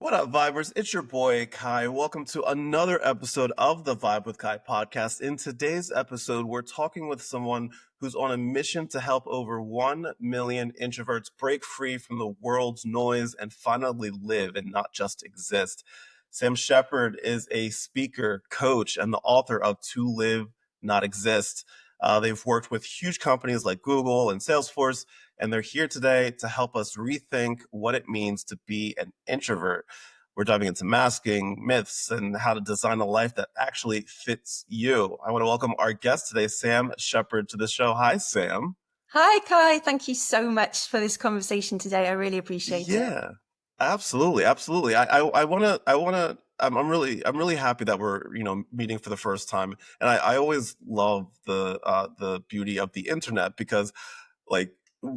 What up, Vibers? It's your boy, Kai. Welcome to another episode of the Vibe with Kai podcast. In today's episode, we're talking with someone who's on a mission to help over 1 million introverts break free from the world's noise and finally live and not just exist. Sam Sheppard is a speaker, coach, and the author of To Live, Not Exist. They've worked with huge companies like Google and Salesforce, and they're here today to help us rethink what it means to be an introvert. We're diving into masking, myths, and how to design a life that actually fits you. I want to welcome our guest today, Sam Sheppard, to the show. Hi, Sam. Hi, Kai. Thank you so much for this conversation today. I really appreciate it. Yeah, absolutely, absolutely. I'm really happy that we're meeting for the first time, and I always love the beauty of the internet because like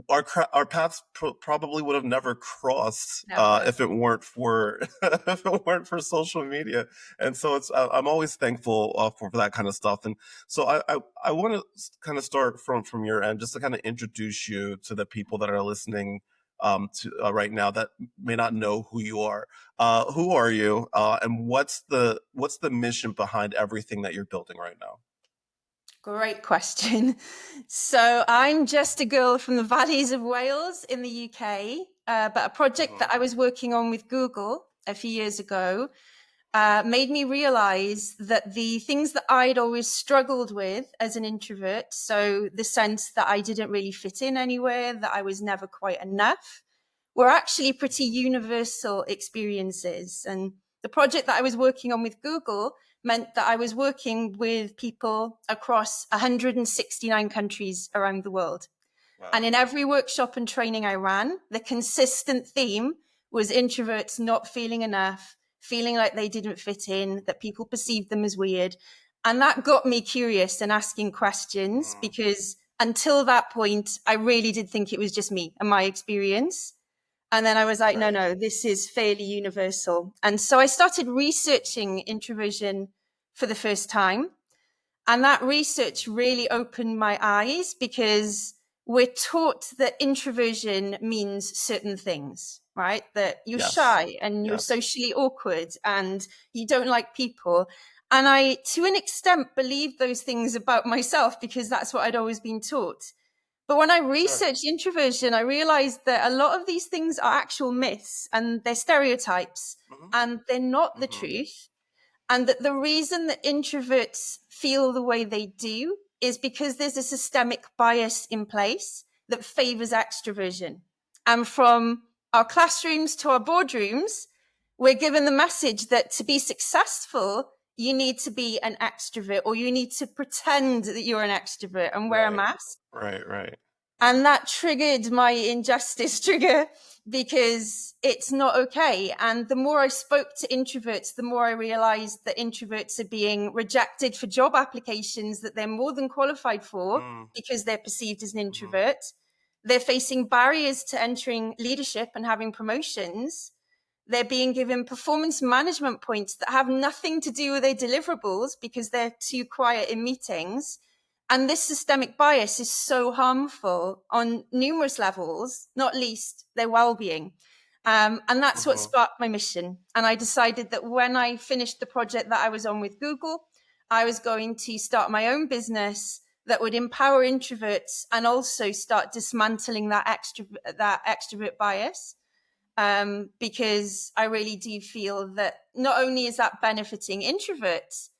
our paths probably would have never crossed Never. if it weren't for if it weren't for social media. And so I'm always thankful for that kind of stuff. And so I want to kind of start from your end, just to kind of introduce you to the people that are listening to right now that may not know who you are. Who are you, and what's the mission behind everything that you're building right now? Great question. So, I'm just a girl from the valleys of Wales in the UK, but a project Hmm. that I was working on with Google a few years ago made me realize that the things that I'd always struggled with as an introvert, so the sense that I didn't really fit in anywhere, that I was never quite enough, were actually pretty universal experiences. And the project that I was working on with Google meant that I was working with people across 169 countries around the world. And Wow. in every workshop and training I ran, the consistent theme was introverts not feeling enough, feeling like they didn't fit in, that people perceived them as weird. And that got me curious and asking questions Mm, because until that point, I really did think it was just me and my experience. And then I was like, no, right. no, this is fairly universal. And so I started researching introversion for the first time. And that research really opened my eyes because we're taught that introversion means certain things, right? That you're Yes. shy and you're Yes. socially awkward and you don't like people. And I, to an extent, believed those things about myself because that's what I'd always been taught. But when I Sure. researched introversion, I realized that a lot of these things are actual myths and they're stereotypes Hmm. and they're not the Hmm. truth. And that the reason that introverts feel the way they do is because there's a systemic bias in place that favors extroversion. And from our classrooms to our boardrooms, we're given the message that to be successful, you need to be an extrovert or you need to pretend that you're an extrovert and wear a Right. mask. Right. Right. And that triggered my injustice trigger because it's not okay. And the more I spoke to introverts, the more I realized that introverts are being rejected for job applications that they're more than qualified for Mm, because they're perceived as an hmm. introvert. They're facing barriers to entering leadership and having promotions. They're being given performance management points that have nothing to do with their deliverables because they're too quiet in meetings. And this systemic bias is so harmful on numerous levels, not least their well-being. And that's what Hmm. sparked my mission. And I decided that when I finished the project that I was on with Google, I was going to start my own business that would empower introverts and also start dismantling that extrovert bias. Because I really do feel that not only is that benefiting introverts,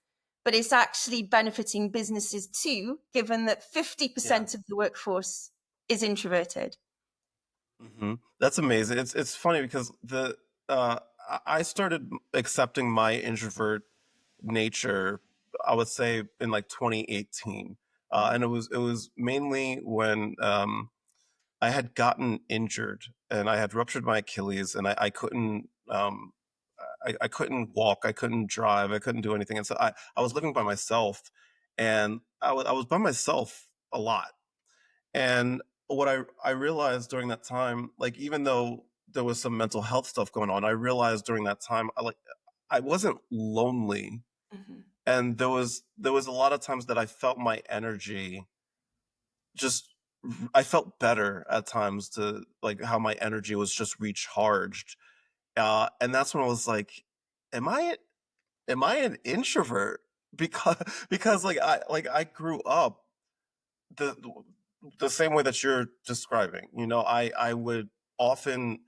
but it's actually benefiting businesses too, given that Yeah. 50% of the workforce is introverted. Hmm. That's amazing. It's funny because I started accepting my introvert nature, I would say, in like 2018, and it was mainly when I had gotten injured and I had ruptured my Achilles and I couldn't I couldn't walk, I couldn't drive, I couldn't do anything. And so I was living by myself, and I was by myself a lot. And what I realized during that time, like even though there was some mental health stuff going on, I realized during that time I wasn't lonely. Mhm. And there was a lot of times that I felt my energy just I felt better at times, to like how my energy was just recharged. And that's when I was like, am I am I an introvert? Because I grew up the the same way that you're describing. You know, I would often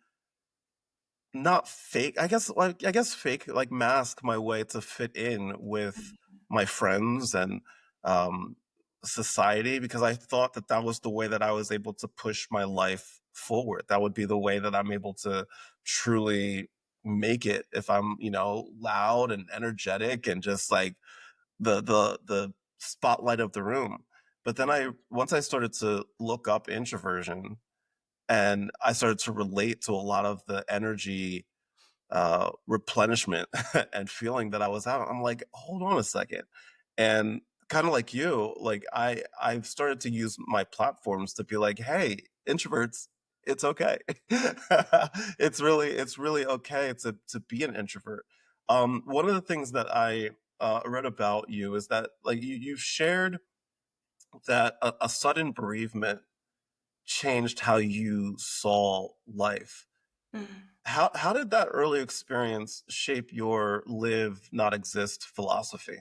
not fake, I guess fake, like mask my way to fit in with my friends and um society, because I thought that that was the way that I was able to push my life forward. That would be the way that I'm able to truly make it, if I'm, you know, loud and energetic and just like the spotlight of the room. But then I once I started to look up introversion, and I started to relate to a lot of the energy replenishment and feeling that I was out. I'm like, hold on a second. And kind of like you, like I've started to use my platforms to be like, hey, introverts, it's okay. It's really okay to be an introvert. One of the things that I read about you is that like you shared that a sudden bereavement changed how you saw life. Mm. How did that early experience shape your live not exist philosophy?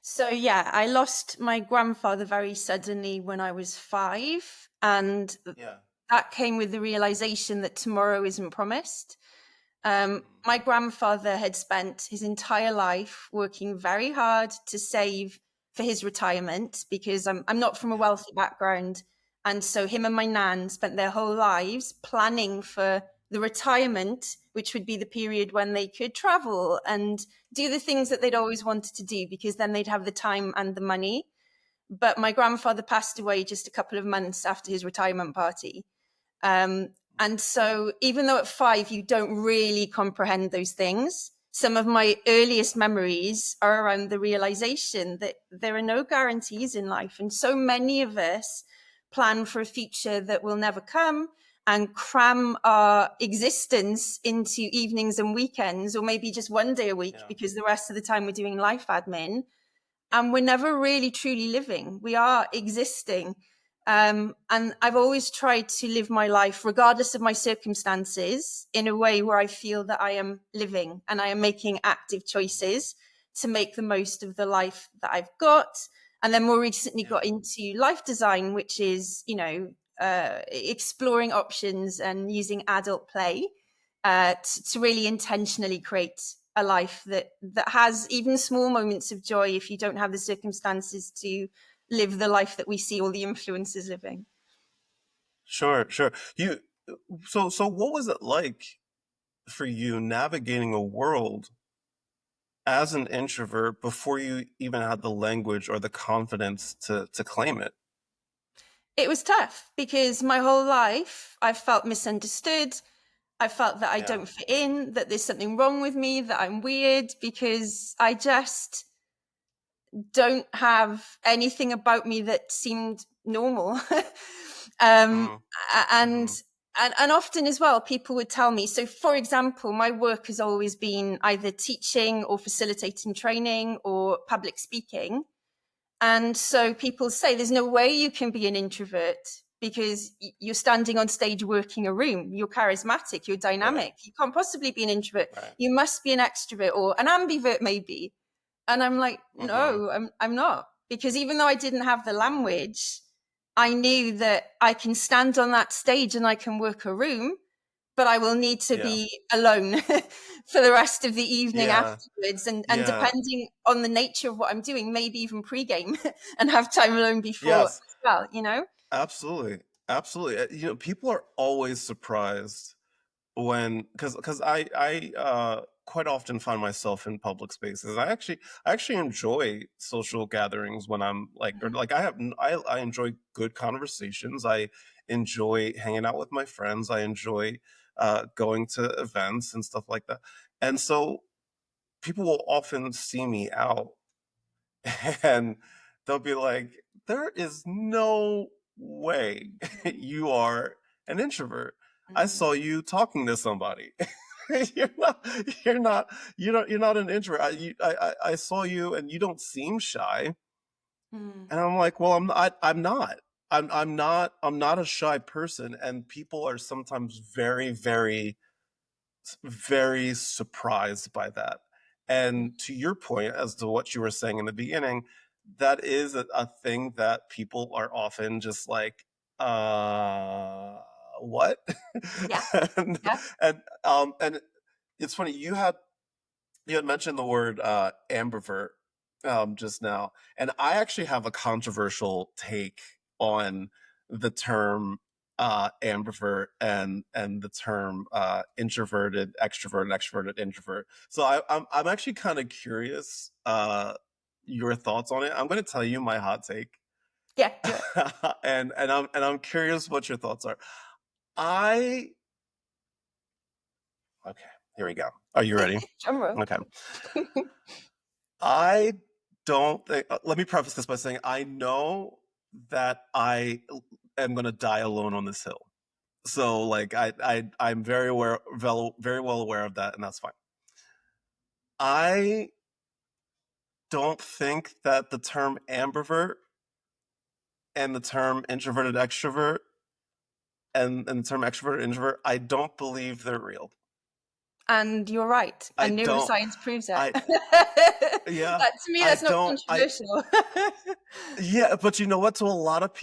So yeah, I lost my grandfather very suddenly when I was 5, and Yeah. that came with the realization that tomorrow isn't promised. Mhm. My grandfather had spent his entire life working very hard to save for his retirement, because I'm not from a Yeah. wealthy background. And so him and my nan spent their whole lives planning for the retirement, which would be the period when they could travel and do the things that they'd always wanted to do, because then they'd have the time and the money. But my grandfather passed away just a couple of months after his retirement party. And so, even though at 5 you don't really comprehend those things, some of my earliest memories are around the realization that there are no guarantees in life. And so many of us plan for a future that will never come and cram our existence into evenings and weekends, or maybe just one day a week, Yeah. because the rest of the time we're doing life admin, and we're never really truly living. We are existing. And I've always tried to live my life, regardless of my circumstances, in a way where I feel that I am living and I am making active choices to make the most of the life that I've got. And then more recently Yeah. got into life design, which is, exploring options and using adult play to really intentionally create a life that has even small moments of joy, if you don't have the circumstances to live the life that we see all the influencers living. Sure, sure. So what was it like for you navigating a world as an introvert before you even had the language or the confidence to claim it? It was tough because my whole life I felt misunderstood. I felt that I Yeah. don't fit in, that there's something wrong with me, that I'm weird, because I just don't have anything about me that seemed normal. um, Mm. and, Hmm. and often as well, people would tell me. So, for example, my work has always been either teaching or facilitating training or public speaking. And so people say there's no way you can be an introvert because you're standing on stage working a room. You're charismatic, you're Right. dynamic. You can't possibly be an introvert. Right. You must be an extrovert or an ambivert, maybe. And I'm like, Hmm. no, I'm not. Because even though I didn't have the language, I knew that I can stand on that stage and I can work a room, but I will need to Yeah. be alone for the rest of the evening Yeah. afterwards. And Yeah. depending on the nature of what I'm doing, maybe even pre-game and have time alone before Yes. as well, you know? Absolutely. Absolutely. You know, people are always surprised when because I quite often find myself in public spaces. I actually enjoy social gatherings when I'm like, or like I enjoy good conversations. I enjoy hanging out with my friends. I enjoy going to events and stuff like that. And so people will often see me out and they'll be like, there is no way you are an introvert. I Mm, saw you talking to somebody. you're not you're not you're not an introvert. I saw you and you don't seem shy. mm, And I'm like, well, I'm not. I'm not a shy person, and people are sometimes very very surprised by that. And to your point, as to what you were saying in the beginning, that is a thing that people are often just like, what? Yeah. and, Yeah. and it's funny, you had mentioned the word ambivert just now, and I actually have a controversial take on the term ambivert and the term introverted, extroverted, introvert. So I'm actually kind of curious your thoughts on it. I'm going to tell you my hot take, Yeah. Do it. and I'm curious what your thoughts are. I Okay, here we go. Are you ready? Drum roll. Okay. I don't think, let me preface this by saying I know that I am going to die alone on this hill. So like I'm very well aware of that, and that's fine. I don't think that the term ambivert and the term introverted extrovert and the term extrovert introvert, I don't believe they're real. And you're right. I And don't neuroscience proves it. I Yeah, That to me, I that's not don't I controversial. yeah, but you know what? To a lot of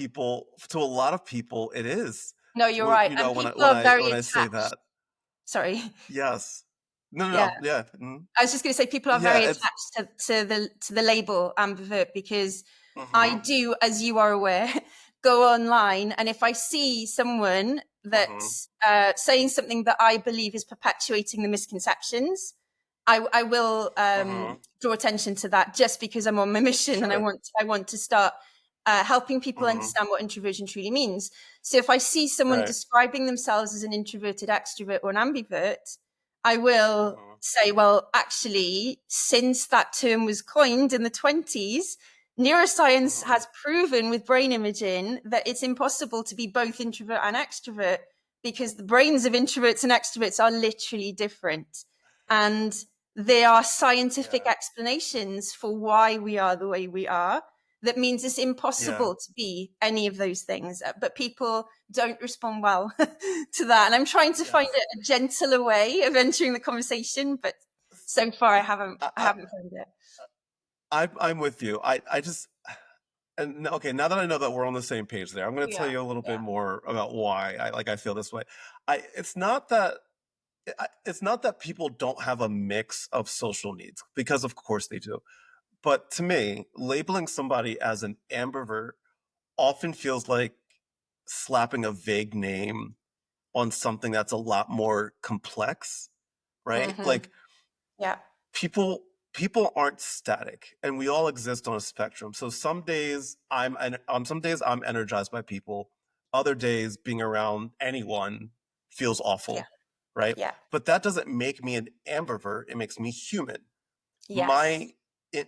people, it is. No, you're When right. you And know people are very when I say attached. that, Sorry. yes, no, no, Yeah. no, yeah, mhm. I was just going to say people are Yeah, very it's attached to the label ambivert because I mhm, do, as you are aware, go online, and if I see someone mhm, that's saying something that I believe is perpetuating the misconceptions, I will mhm, draw attention to that just because I'm on my mission and I sure, want to start helping people mhm, understand what introversion truly means. So if I see someone right, describing themselves as an introverted extrovert or an ambivert, I will mhm, say, well, actually, since that term was coined in the 20s, neuroscience mhm, has proven with brain imaging that it's impossible to be both introvert and extrovert because the brains of introverts and extroverts are literally different. And there are scientific yeah, explanations for why we are the way we are. That means it's yeah, impossible to be any of those things. But people don't respond well to that. And I'm trying to find yes. a gentler way of entering the conversation, but so far I, I I, haven't found it. I'm with you. I just okay. Now that I know that we're on the same page there, I'm going to tell Yeah. you a little bit Yeah. more about why I feel this way. It's not that it's not that people don't have a mix of social needs, because of course they do. But to me, labeling somebody as an ambivert often feels like slapping a vague name on something that's a lot more complex, right? Mm-hmm. Like Yeah. people people aren't static, and we all exist on a spectrum. So some days I'm energized by people, other days being around anyone feels Yeah. awful, right? Yeah. But that doesn't make me an ambivert, it makes me human. Yes.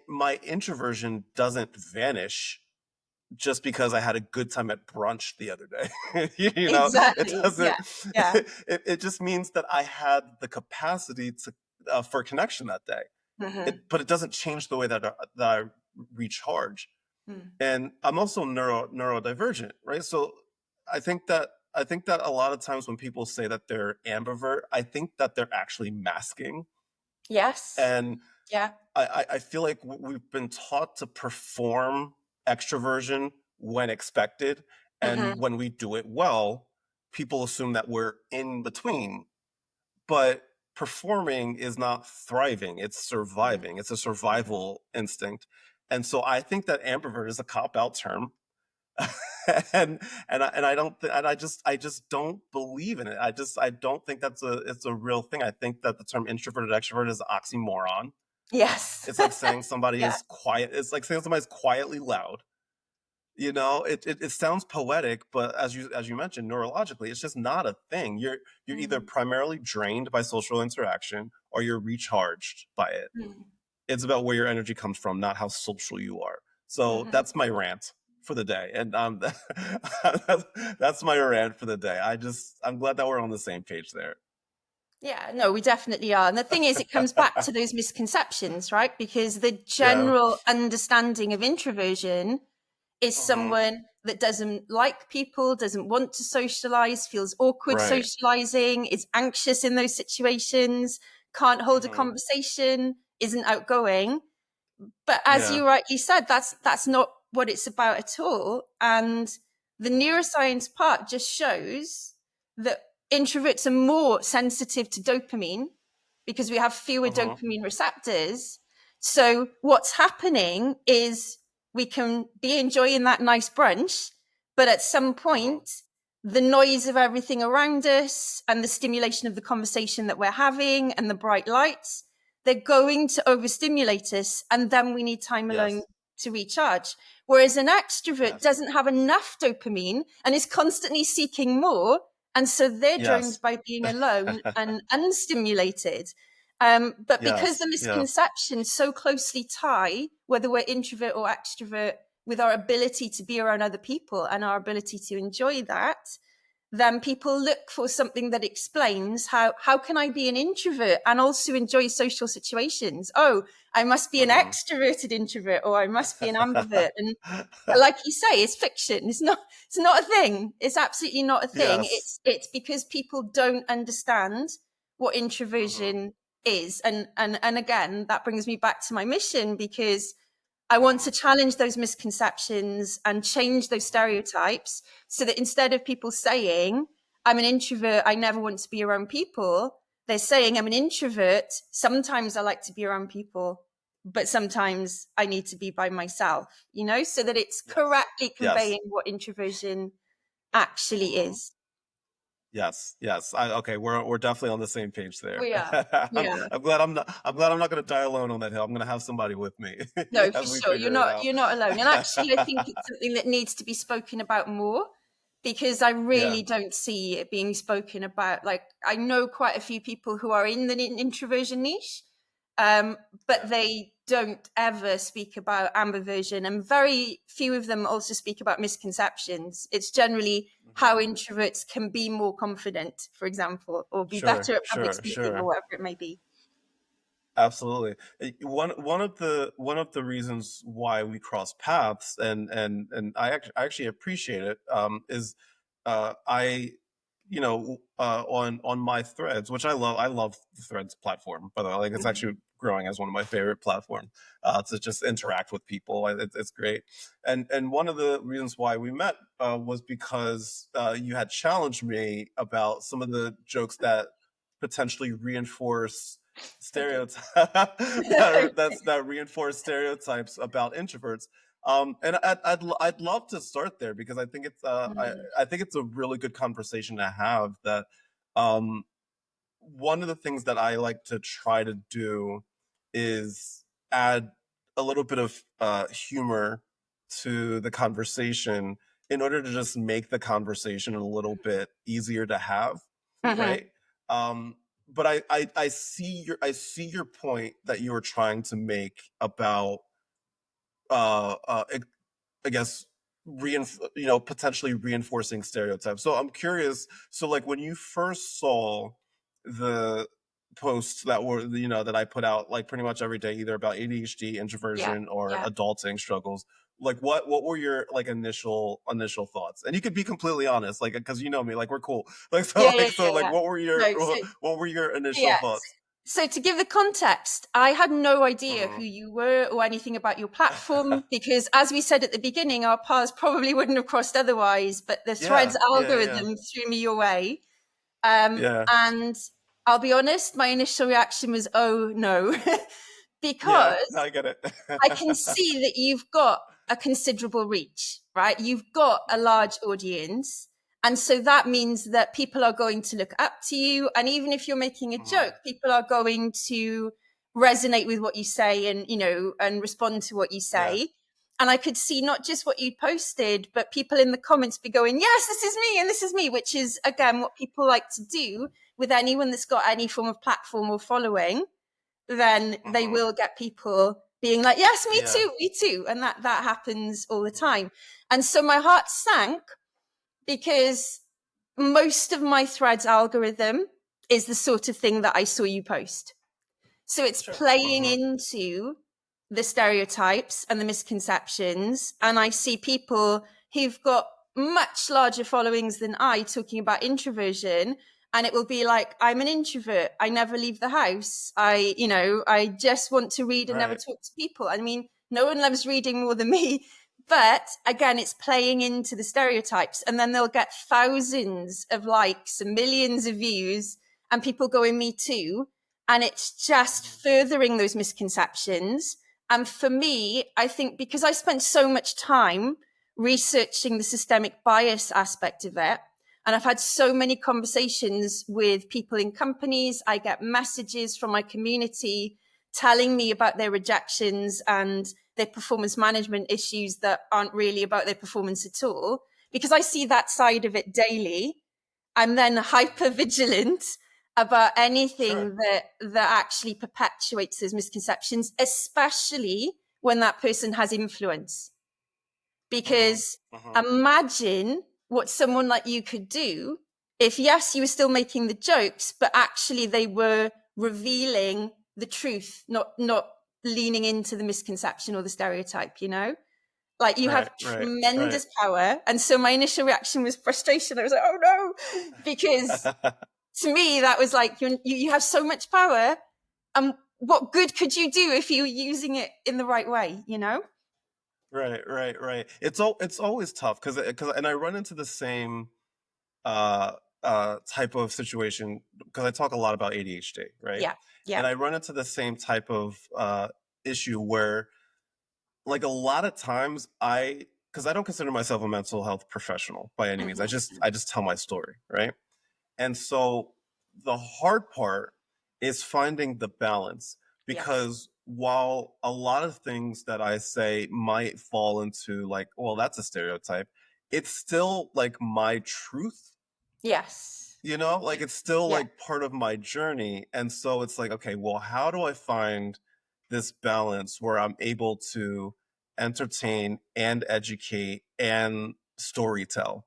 My introversion doesn't vanish just because I had a good time at brunch the other day. It Exactly. doesn't. Yeah. Yeah. It just means that I had the capacity to for connection that day. Mm-hmm. But it doesn't change the way that I recharge. Mm. And I'm also neurodivergent, right? So I think that a lot of times when people say that they're ambivert, I think that they're actually masking. Yes. And Yeah. I feel like we've been taught to perform extroversion when expected, and Mm-hmm. when we do it well, people assume that we're in between. But performing is not thriving; it's Mm-hmm. surviving. It's a survival instinct, and so I think that ambivert is a cop out term. And I don't and I just don't believe in it. I don't think it's a real thing. I think that the term introverted extrovert is an oxymoron. Yes. It's like saying somebody Yeah. is quiet. It's like saying somebody's quietly loud. It sounds poetic, but as you mentioned, neurologically, it's just not a thing. You're either Mm. primarily drained by social interaction or you're recharged by it. Mm. It's about where your energy comes from, not how social you are. So Mm-hmm. that's my rant for the day, and that's my rant for the day. I'm glad that we're on the same page there. Yeah, no, we definitely are. And the thing is, it comes back to those misconceptions, right? Because the Yeah. general understanding of introversion is Hmm. someone that doesn't like people, doesn't want to socialize, feels awkward Right. socializing, is anxious in those situations, can't hold a conversation, isn't outgoing. But as Yeah. you rightly said, that's not what it's about at all. And the neuroscience part just shows that introverts are more sensitive to dopamine because we have fewer dopamine receptors. So what's happening is we can be enjoying that nice brunch, but at some point, the noise of everything around us and the stimulation of the conversation that we're having and the bright lights, they're going to overstimulate us, and then we need time alone Yes. to recharge. Whereas an extrovert Yes. doesn't have enough dopamine and is constantly seeking more. And so they're Yes. drowned by being alone and unstimulated. But because Yes. the Yes. misconceptions so closely tie whether we're introvert or extrovert with our ability to be around other people and our ability to enjoy that, then people look for something that explains how can I be an introvert and also enjoy social situations? Oh, I must be an extroverted introvert, or I must be an ambivert. And like you say, it's fiction. It's not a thing. It's absolutely not a thing. Yes. It's because people don't understand what introversion is. And again, that brings me back to my mission, because I want to challenge those misconceptions and change those stereotypes so that instead of people saying, I'm an introvert, I never want to be around people, they're saying, I'm an introvert, sometimes I like to be around people, but sometimes I need to be by myself, so that it's Yes. correctly Yes. conveying what introversion actually is. Yes, yes. Okay, we're definitely on the same page there. We are. I'm, Yeah. I'm glad I'm not going to die alone on that hill. I'm going to have somebody with me No, for as we sure. You're figure it not out. you're not alone. And actually I think it's something that needs to be spoken about more, because I Yeah. really don't see it being spoken about. Like, I know quite a few people who are in the introversion niche, um, but Yeah. they don't ever speak about ambiversion, and very few of them also speak about misconceptions. It's generally how introverts can be more confident, for example, or be Sure, better at public sure, speaking, or sure. whatever it may be. Absolutely. One of the reasons why we cross paths, and I actually appreciate it, is I on my threads, which I love the threads platform, by the way. Like, it's Mhm. actually growing as one of my favorite platforms to just interact with people. It's great. And one of the reasons why we met was because you had challenged me about some of the jokes that potentially reinforce Okay. stereotypes that reinforce stereotypes about introverts. And I'd love to start there, because I think it's Mhm. I think it's a really good conversation to have. That um, one of the things that I like to try to do is add a little bit of humor to the conversation in order to just make the conversation a little bit easier to have, Mhm. right? Um, but I see your point that you were trying to make about uh, uh, I guess potentially reinforcing stereotypes. So I'm curious. So, like, when you first saw the posts that I put out, like, pretty much every day, either about ADHD, Yeah. introversion, or Yeah. adulting struggles, like, what were your, like, initial thoughts? And you could be completely honest, like, because you know me, like, we're cool. Like, so, Yeah, yeah, like, yeah, so, like, yeah. what were your No, so what were your initial yeah. thoughts? So to give the context, I had no idea who Mhm. you were or anything about your platform, because as we said at the beginning, our paths probably wouldn't have crossed otherwise, but the Threads Yeah, yeah, yeah, algorithm threw me your way. yeah, And I'll be honest, my initial reaction was, oh no, yeah. No, because I get it. I can see that you've got a considerable reach, right? You've got a large audience. And so that means that people are going to look up to you. And even if you're making a joke, Mhm. people are going to resonate with what you say and, and respond to what you Yeah. say. And I could see not just what you posted, but people in the comments be going, yes, this is me and this is me, which is, again, what people like to do with anyone that's got any form of platform or following. Then they Mhm. will get people being like, yes, Yeah. me too. And that happens all the time. And so my heart sank, because most of my threads algorithm is the sort of thing that I saw you post. So it's Sure. playing into the stereotypes and the misconceptions. And I see people who've got much larger followings than I talking about introversion, and it will be like, I'm an introvert, I never leave the house, I just want to read and never Right. talk to people. I mean, no one loves reading more than me. But again, it's playing into the stereotypes, and then they'll get thousands of likes and millions of views, and people going, me too. And it's just furthering those misconceptions. And for me, I think because I spent so much time researching the systemic bias aspect of it, and I've had so many conversations with people in companies, I get messages from my community telling me about their rejections and their performance management issues that aren't really about their performance at all. Because I see that side of it daily, I'm then hyper vigilant about Sure. anything that actually perpetuates those misconceptions, especially when that person has influence. Mm-hmm. Because Mm-hmm. imagine what someone like you could do if, yes, you were still making the jokes, but actually they were revealing the truth, not leaning into the misconception or the stereotype, Like, you have Right. Right. Right. tremendous power. And so my initial reaction was frustration. I was like, oh no, because to me, that was like, you have so much power. And what good could you do if you were using it in the right way? Right, right, right. It's always tough because and I run into the same type of situation because I talk a lot about ADHD, right? Yeah. Yeah. And I run into the same type of issue where like a lot of times because I don't consider myself a mental health professional by any means. Mm-hmm. I just tell my story, right? And so the hard part is finding the balance Yes. because while a lot of things that I say might fall into like, well, that's a stereotype, it's still like my truth, Yes. like it's still Yeah. like part of my journey. And so it's like, okay, well, how do I find this balance where I'm able to entertain and educate and storytell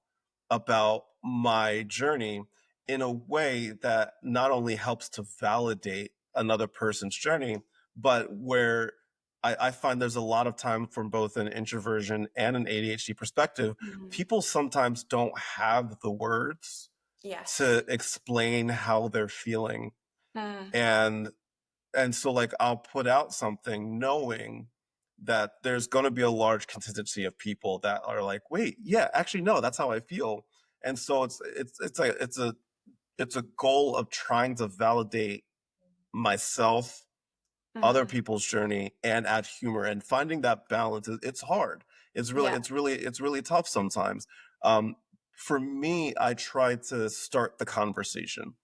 about my journey in a way that not only helps to validate another person's journey, but where I find there's a lot of time from both an introversion and an ADHD perspective. Mm. People sometimes don't have the words Yes. to explain how they're feeling. Mm. And so like I'll put out something knowing that there's going to be a large contingency of people that are like, wait, yeah, actually no, that's how I feel. And so it's a goal of trying to validate myself, other Mm. people's journey, and add humor, and finding that balance it's hard. Yeah. It's really tough sometimes. um for me, I try to start the conversation,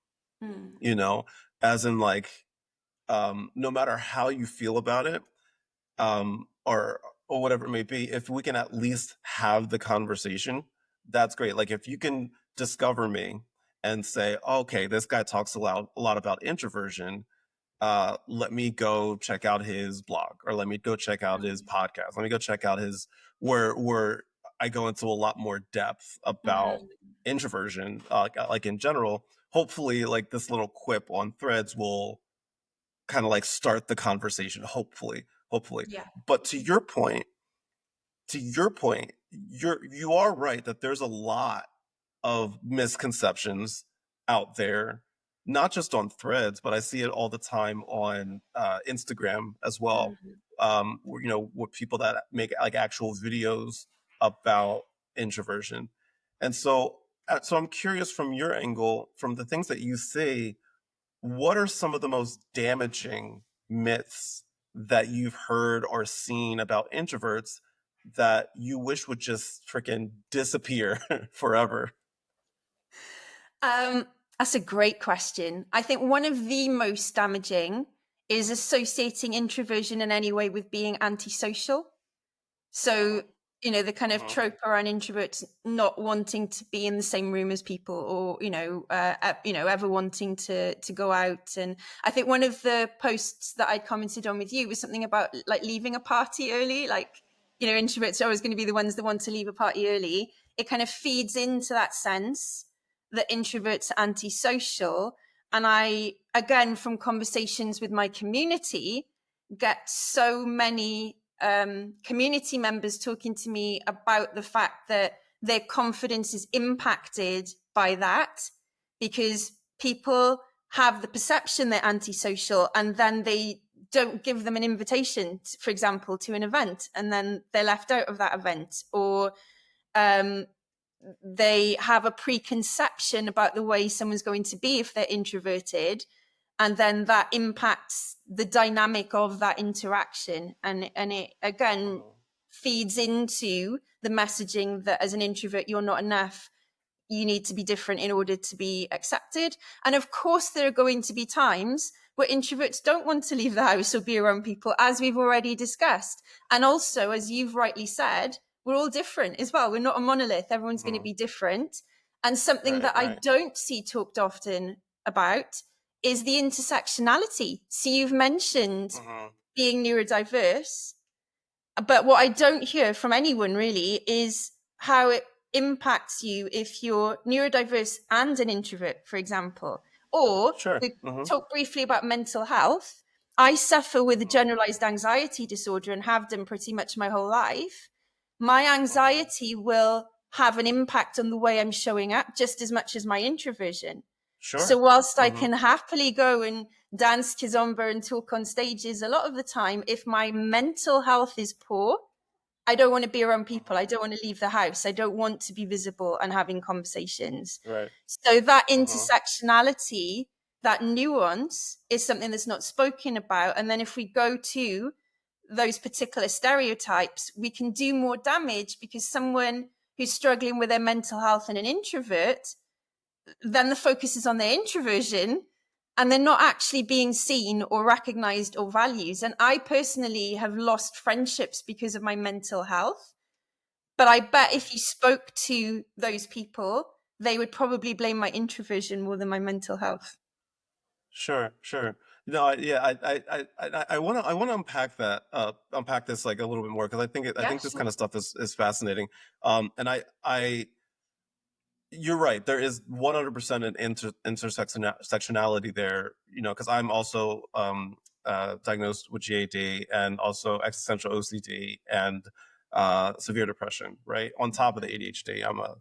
Mm. you know as in like, no matter how you feel about it, or whatever it may be, if we can at least have the conversation, that's great. Like if you can discover me and say, okay, this guy talks a lot about introversion, let me go check out his blog, or let me go check out his Mm. podcast. Let me go check out his where I go into a lot more depth about Mm. introversion, like in general. Hopefully, like this little quip on Threads will kind of like start the conversation. Hopefully. Yeah. But to your point, you are right that there's a lot of misconceptions out there, not just on Threads, but I see it all the time on Instagram as well. Mm. With people that make like actual videos about introversion, and so I'm curious from your angle, from the things that you see, what are some of the most damaging myths that you've heard or seen about introverts that you wish would just freaking disappear forever? Um, that's a great question. I think one of the most damaging is associating introversion in any way with being antisocial. So, the kind of Mhm. trope around introverts not wanting to be in the same room as people, or ever wanting to go out. And I think one of the posts that I commented on with you was something about like leaving a party early. Like, introverts are always going to be the ones that want to leave a party early. It kind of feeds into that sense that introverts are antisocial. And again, from conversations with my community, get so many community members talking to me about the fact that their confidence is impacted by that, because people have the perception they're antisocial, and then they don't give them an invitation, for example, to an event, and then they're left out of that event, or they have a preconception about the way someone's going to be if they're introverted, and then that impacts the dynamic of that interaction, and it again feeds into the messaging that as an introvert you're not enough, you need to be different in order to be accepted. And of course there are going to be times where introverts don't want to leave the house or be around people, as we've already discussed. And also, as you've rightly said, we're all different as well. We're not a monolith. Everyone's going to be different. And something that I don't see talked often about is the intersectionality. So you've mentioned being neurodiverse, but what I don't hear from anyone really is how it impacts you if you're neurodiverse and an introvert, for example. Or we talk briefly about mental health. I suffer with a generalized anxiety disorder and have done pretty much my whole life. My anxiety will have an impact on the way I'm showing up just as much as my introversion. So whilst I can happily go and dance kizomba and talk on stages a lot of the time, if my mental health is poor, I don't want to be around people. I don't want to leave the house. I don't want to be visible and having conversations. So that intersectionality, that nuance is something that's not spoken about. And then if we go to those particular stereotypes, we can do more damage, because someone who's struggling with their mental health and an introvert, then the focus is on their introversion, and they're not actually being seen or recognized or valued. And I personally have lost friendships because of my mental health. But I bet if you spoke to those people, they would probably blame my introversion more than my mental health. Sure. No, I want to unpack this like a little bit more, because I think this kind of stuff is fascinating. And you're right. There is 100% an intersectionality there, because I'm also diagnosed with GAD and also existential OCD and severe depression, right? On top of the ADHD, I'm a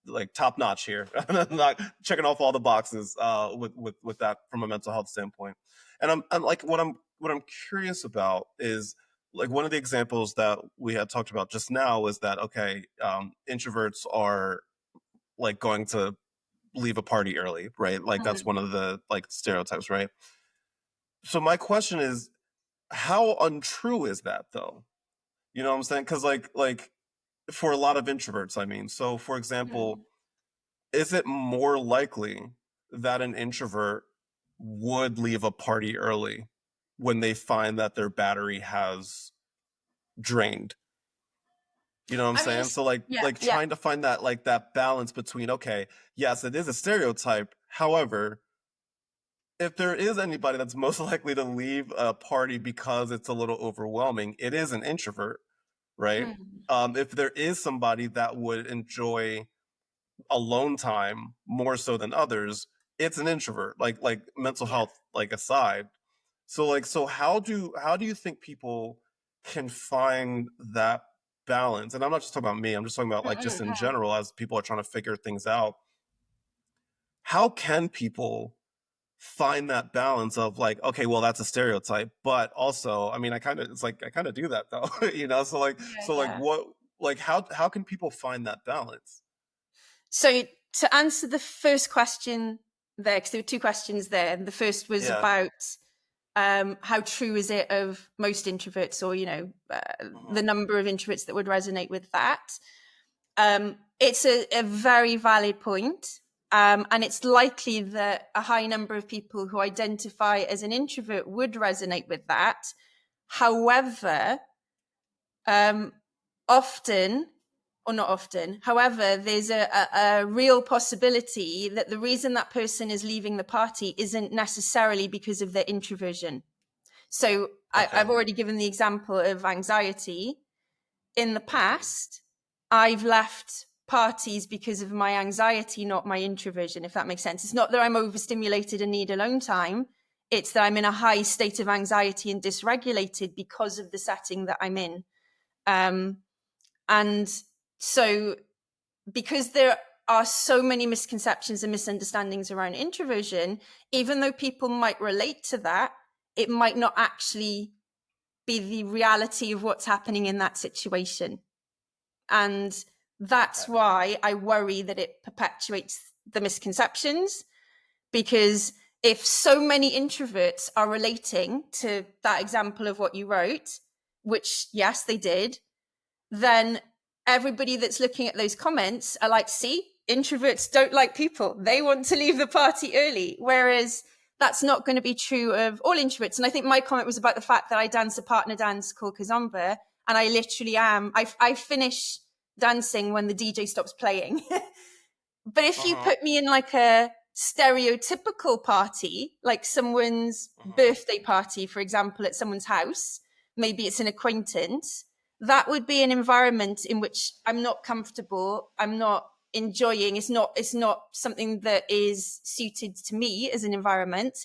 like top notch here. I'm not checking off all the boxes with that from a mental health standpoint. And I'm like, what I'm curious about is, like, one of the examples that we had talked about just now was that, okay, introverts are like going to leave a party early, right? Like that's one of the like stereotypes, right? So my question is, how untrue is that though? You know what I'm saying? Because like for a lot of introverts, I mean, so for example, is it more likely that an introvert would leave a party early when they find that their battery has drained? You know what I'm saying? So like trying to find that like that balance between, okay, yes, it is a stereotype. However, if there is anybody that's most likely to leave a party because it's a little overwhelming, it is an introvert, right? If there is somebody that would enjoy alone time more so than others, it's an introvert. Like mental health like aside. So how do you think people can find that balance? And I'm not just talking about me, I'm just talking about like just in general, as people are trying to figure things out. How can people find that balance of like, okay, well, that's a stereotype, but also, I mean, I kind of do that though, what, like, how can people find that balance? So to answer the first question there, because there were two questions there, and the first was about how true is it of most introverts, or the number of introverts that would resonate with that. It's a very valid point. And it's likely that a high number of people who identify as an introvert would resonate with that. However, often, or not often, however, there's a real possibility that the reason that person is leaving the party isn't necessarily because of their introversion. So I've already given the example of anxiety. In the past, I've left parties because of my anxiety, not my introversion, if that makes sense. It's not that I'm overstimulated and need alone time. It's that I'm in a high state of anxiety and dysregulated because of the setting that I'm in. And so, because there are so many misconceptions and misunderstandings around introversion, even though people might relate to that, it might not actually be the reality of what's happening in that situation. And that's why I worry that it perpetuates the misconceptions, because if so many introverts are relating to that example of what you wrote, which yes, they did, then everybody that's looking at those comments are like, see, introverts don't like people. They want to leave the party early. Whereas that's not going to be true of all introverts. And I think my comment was about the fact that I dance a partner dance called Kazamba, and I literally am. I finish dancing when the DJ stops playing. But if you put me in like a stereotypical party, like someone's birthday party, for example, at someone's house, maybe it's an acquaintance, that would be an environment in which I'm not comfortable, I'm not enjoying, it's not something that is suited to me as an environment.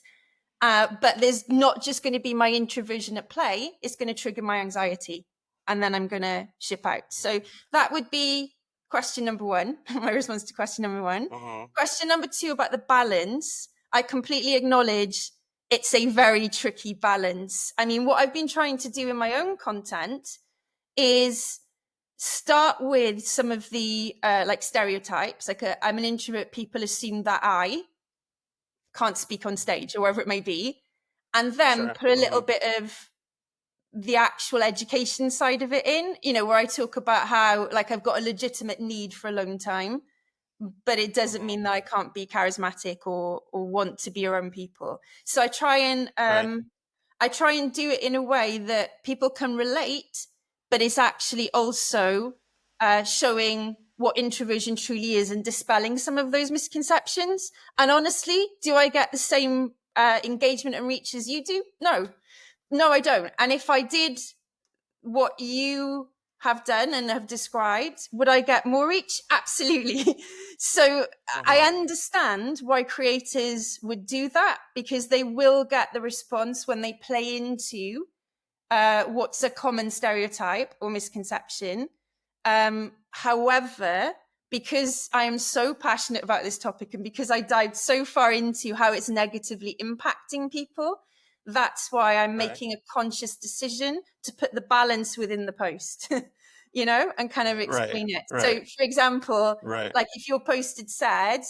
But there's not just going to be my introversion at play, it's going to trigger my anxiety, and then I'm going to ship out. So that would be question number one, my response to question number one. Question number two about the balance. I completely acknowledge it's a very tricky balance. I mean, what I've been trying to do in my own content is start with some of the like stereotypes. Like I'm an introvert, people assume that I can't speak on stage or wherever it may be, and then put a little bit of the actual education side of it in, you know, where I talk about how like I've got a legitimate need for alone time, but it doesn't mean that I can't be charismatic or want to be around people. So I try and do it in a way that people can relate, but it's actually also showing what introversion truly is and dispelling some of those misconceptions. And honestly, do I get the same engagement and reach as you do? No, I don't. And if I did what you have done and have described, would I get more reach? Absolutely. So I understand why creators would do that, because they will get the response when they play into what's a common stereotype or misconception. However, because I am so passionate about this topic and because I dived so far into how it's negatively impacting people, that's why I'm making a conscious decision to put the balance within the post, you know, and kind of explain it. So, for example, like if your post had said,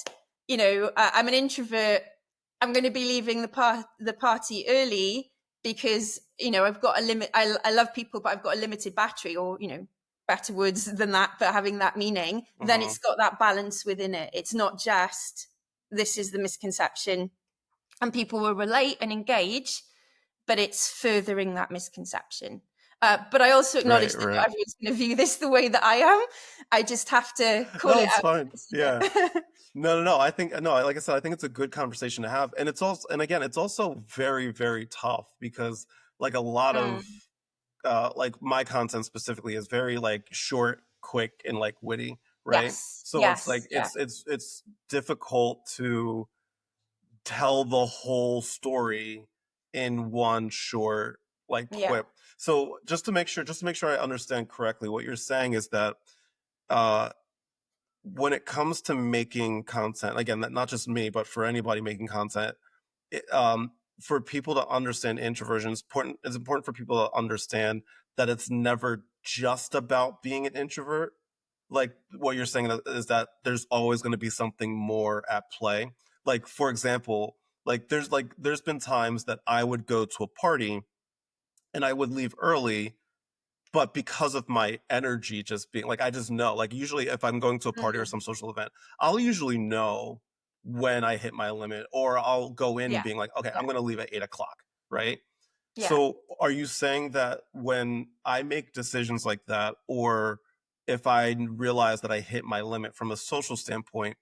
you know, I'm an introvert, I'm going to be leaving the party early because, you know, I've got a limit. I love people, but I've got a limited battery, or, you know, better words than that, but having that meaning, then it's got that balance within it. It's not just, this is the misconception and people will relate and engage, but it's furthering that misconception. But I also acknowledge that not everyone's going to view this the way that I am. I just have to call it out. Fine. Yeah. No. I think, no, like I said, I think it's a good conversation to have. And it's also, and again, it's also very, very tough because like a lot of, like my content specifically is very like short, quick, and like witty, right? Yes. So it's like, it's difficult to tell the whole story in one short like quip. So just to make sure I understand correctly, what you're saying is that when it comes to making content, again, not just me, but for anybody making content, for people to understand introversion, it's important for people to understand that it's never just about being an introvert. Like what you're saying is that there's always going to be something more at play. Like, for example, there's been times that I would go to a party and I would leave early, but because of my energy just being like, I just know, like usually if I'm going to a party or some social event, I'll usually know when I hit my limit, or I'll go in being like, okay, I'm going to leave at 8:00. Right. So are you saying that when I make decisions like that, or if I realize that I hit my limit from a social standpoint,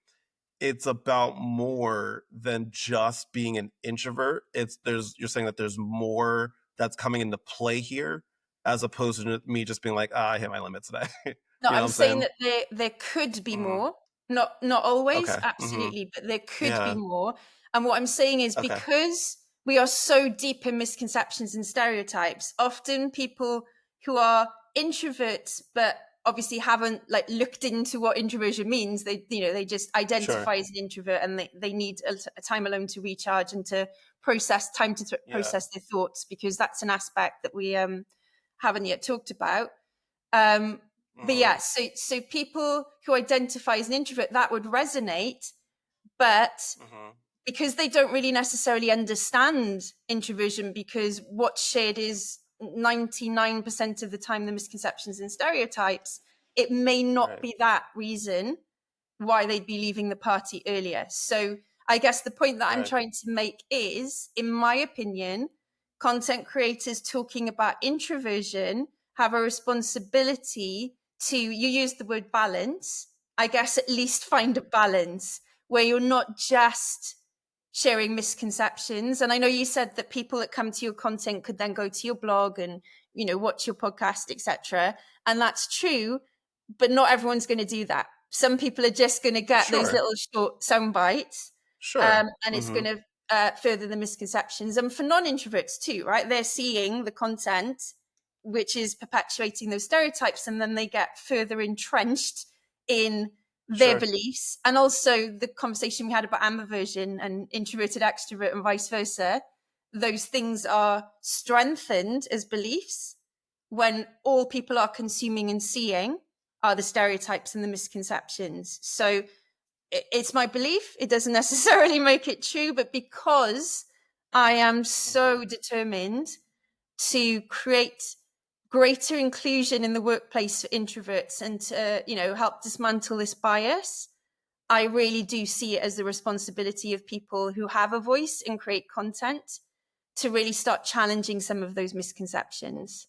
it's about more than just being an introvert? You're saying that there's more that's coming into play here, as opposed to me just being like, I hit my limit today. No, I'm saying that there could be more, not always, Okay. absolutely, but there could be more. And what I'm saying is because we are so deep in misconceptions and stereotypes. Often people who are introverts, but obviously haven't like looked into what introversion means. They just Sure. identify as an introvert, and they need a time alone to recharge and to process Yeah. process their thoughts, because that's an aspect that we haven't yet talked about. Um, but Hmm. yeah, so people who identify as an introvert, that would resonate, but Hmm. because they don't really necessarily understand introversion, because what's shared is 99% of the time the misconceptions and stereotypes, it may not Right. be that reason why they'd be leaving the party earlier. So I guess the point that I'm Right. trying to make is, in my opinion, content creators talking about introversion have a responsibility to, you use the word balance, I guess at least find a balance where you're not just sharing misconceptions. And I know you said that people that come to your content could then go to your blog and, watch your podcast, etc. And that's true, but not everyone's going to do that. Some people are just going to get those Sure. little short sound bites, Sure. and it's Hmm. going to further the misconceptions. And for non-introverts too, right? They're seeing the content which is perpetuating those stereotypes, and then they get further entrenched in their Sure. beliefs. And also the conversation we had about ambiversion and introverted extrovert and vice versa, those things are strengthened as beliefs when all people are consuming and seeing are the stereotypes and the misconceptions. So it's my belief. It doesn't necessarily make it true, but because I am Hmm. so determined to create greater inclusion in the workplace for introverts and to, help dismantle this bias, I really do see it as the responsibility of people who have a voice and create content to really start challenging some of those misconceptions.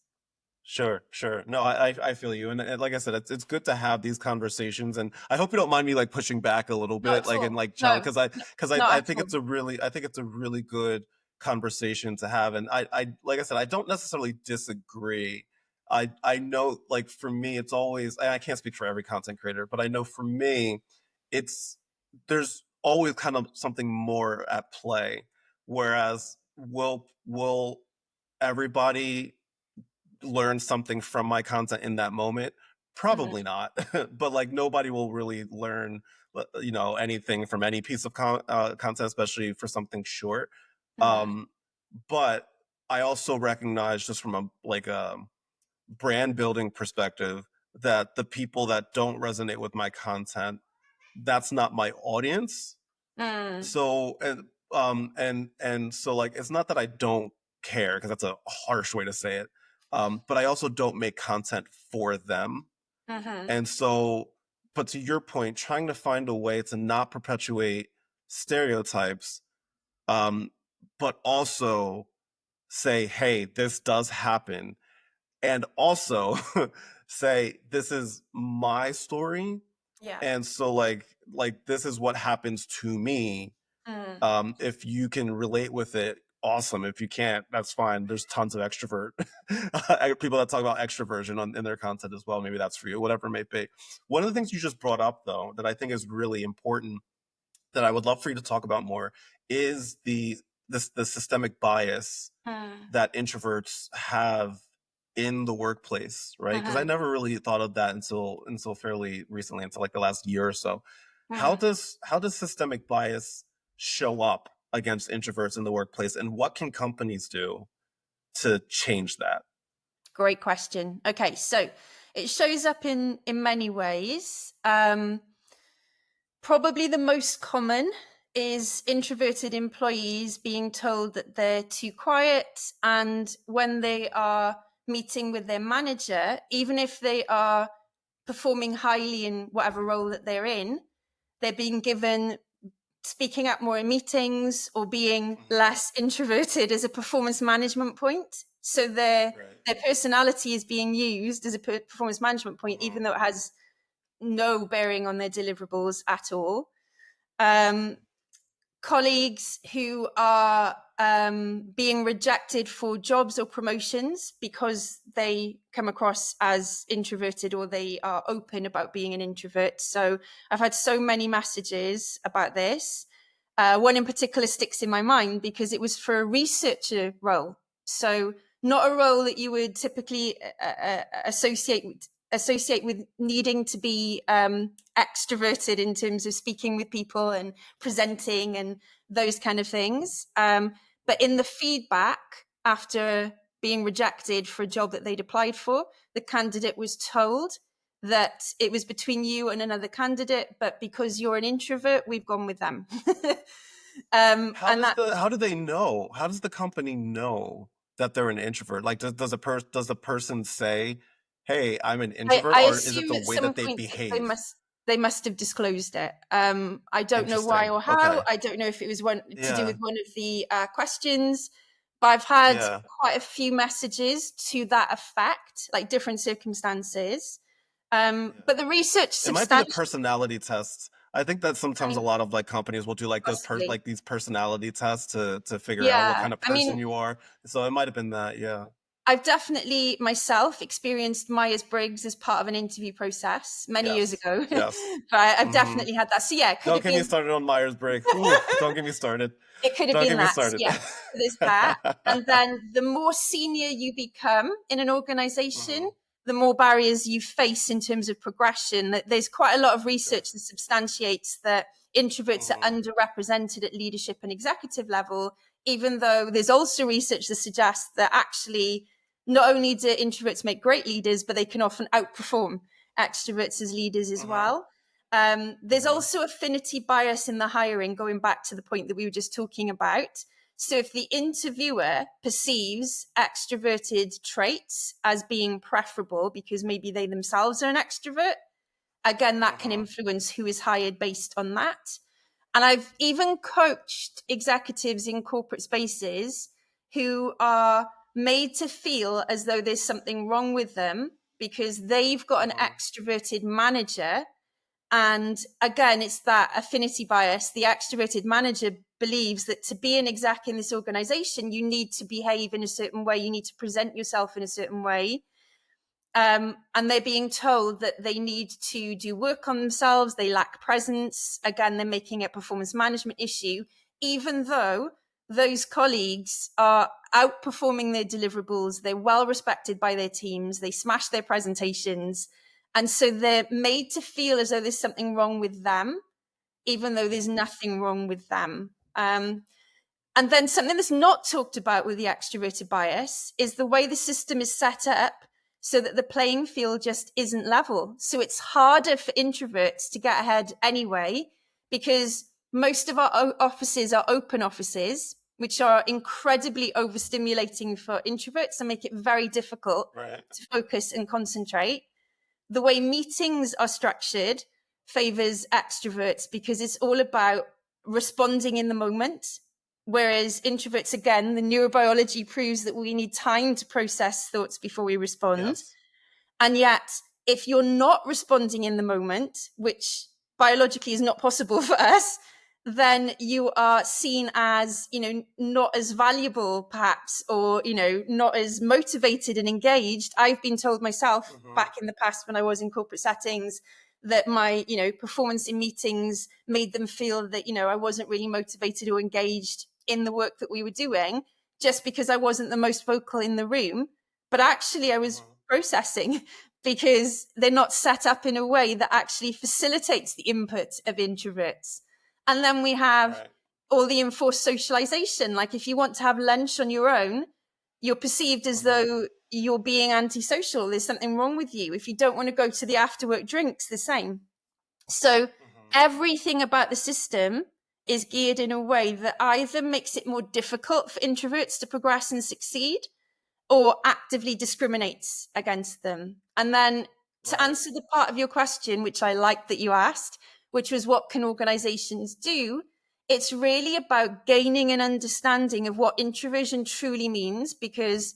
Sure, sure. No, I feel you, and like I said, it's good to have these conversations, and I hope you don't mind me like pushing back a little Not bit, at like and all. like challenge, No, because I no, because not I at think all. it's a really good conversation to have, and I like I said, I don't necessarily disagree. I know, like for me, it's always, and I can't speak for every content creator, but I know for me, it's there's always kind of something more at play, whereas will everybody learn something from my content in that moment? Mhm, Probably not. But like nobody will really learn, anything from any piece of content, especially for something short. mhm, Um, but I also recognize, just from a like a brand building perspective, that the people that don't resonate with my content, that's not my audience. mm, So and so, like, it's not that I don't care, because that's a harsh way to say it. But I also don't make content for them. mhm. And so, but to your point, trying to find a way to not perpetuate stereotypes, um, but also say, hey, this does happen, and also say this is my story, Yeah. and so like this is what happens to me. Mm, If you can relate with it, awesome. If you can't, that's fine. There's tons of extrovert people that talk about extroversion in their content as well. Maybe that's for you, whatever it may be. One of the things you just brought up, though, that I think is really important, that I would love for you to talk about more, is the systemic bias mm, that introverts have in the workplace, right? Because I mhm, never really thought of that until fairly recently, until like the last year or so. How mhm. does systemic bias show up against introverts in the workplace, and what can companies do to change that? Great question. Okay, so it shows up in many ways. Probably the most common is introverted employees being told that they're too quiet, and when they are meeting with their manager, even if they are performing highly in whatever role that they're in, they're being given speaking up more in meetings or being Mhm. less introverted as a performance management point. So Right. their personality is being used as a performance management point, even Mhm. though it has no bearing on their deliverables at all. Um, Colleagues who are being rejected for jobs or promotions because they come across as introverted or they are open about being an introvert. So I've had so many messages about this. One in particular sticks in my mind because it was for a researcher role. So not a role that you would typically associate with needing to be extroverted in terms of speaking with people and presenting and those kind of things. But in the feedback after being rejected for a job that they'd applied for, the candidate was told that it was between you and another candidate, but because you're an introvert, we've gone with them. How do they know? How does the company know that they're an introvert? Like, does the person say, "Hey, I'm an introvert," I or is it assume the at way some that they point behave? they must have disclosed it. I don't know why Interesting. or how. Okay. I don't know if it was one to do Yeah. with one of the questions, but I've had Yeah. quite a few messages to that effect, like different circumstances. Yeah. But the research It might be the substantially, personality tests. I think that I sometimes a mean, lot of like companies will do like possibly, these personality tests to figure out what yeah. kind of I mean, person you are. So it might have been that. Yeah. I've definitely myself experienced Myers-Briggs as part of an interview process many years Yes. ago, but Yes. I've Hmm. definitely had that. So yeah, it could Don't have get me been started on Myers-Briggs. Ooh, don't get me started. it could have Don't been get me that. So started. yeah, so there's that. And then the more senior you become in an Hmm. organization, the more barriers you face in terms of progression. There's quite a lot of Sure. research that substantiates that introverts are Hmm. underrepresented at leadership and executive level, even though there's also research that suggests that actually not only do introverts make great leaders, but they can often outperform extroverts as leaders as Hmm. well. There's Hmm. also affinity bias in the hiring, going back to the point that we were just talking about. So if the interviewer perceives extroverted traits as being preferable because maybe they themselves are an extrovert, again, that can Hmm. influence who is hired based on that. And I've even coached executives in corporate spaces who are made to feel as though there's something wrong with them because they've got an Hmm. extroverted manager. And again, it's that affinity bias. The extroverted manager believes that to be an exec in this organization, you need to behave in a certain way, you need to present yourself in a certain way. And they're being told that they need to do work on themselves, they lack presence. Again, they're making it a performance management issue, even though those colleagues are outperforming their deliverables, they're well respected by their teams, they smash their presentations. And so they're made to feel as though there's something wrong with them, even though there's nothing wrong with them. And then something that's not talked about with the extroverted bias is the way the system is set up so that the playing field just isn't level. So it's harder for introverts to get ahead anyway, because most of our offices are open offices, which are incredibly overstimulating for introverts and make it very difficult Right. to focus and concentrate. The way meetings are structured favors extroverts because it's all about responding in the moment. Whereas introverts, again, the neurobiology proves that we need time to process thoughts before we respond. Yes. And yet, if you're not responding in the moment, which biologically is not possible for us, then you are seen as, not as valuable, perhaps, or, not as motivated and engaged. I've been told myself Hmm. back in the past when I was in corporate settings that my, performance in meetings made them feel that, I wasn't really motivated or engaged in the work that we were doing just because I wasn't the most vocal in the room. But actually, I was Hmm. processing because they're not set up in a way that actually facilitates the input of introverts. And then we have Right. all the enforced socialization. Like if you want to have lunch on your own, you're perceived as Hmm. though you're being antisocial. There's something wrong with you. If you don't want to go to the after work drinks, the same. So Hmm. everything about the system is geared in a way that either makes it more difficult for introverts to progress and succeed, or actively discriminates against them. And then to Right. answer the part of your question, which I like that you asked, which was what can organizations do? It's really about gaining an understanding of what introversion truly means, because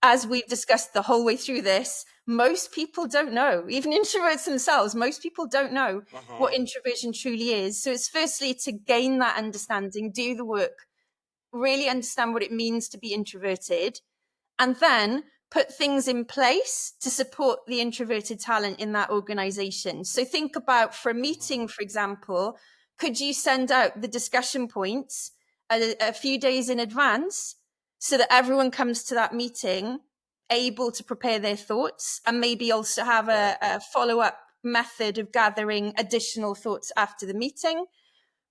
as we've discussed the whole way through this, most people don't know, even introverts themselves, most people don't know what Hmm. introversion truly is. So it's firstly to gain that understanding, do the work, really understand what it means to be introverted, and then put things in place to support the introverted talent in that organization. So think about, for a Hmm. meeting, for example, could you send out the discussion points a few days in advance so that everyone comes to that meeting able to prepare their thoughts, and maybe also have a follow-up method of gathering additional thoughts after the meeting?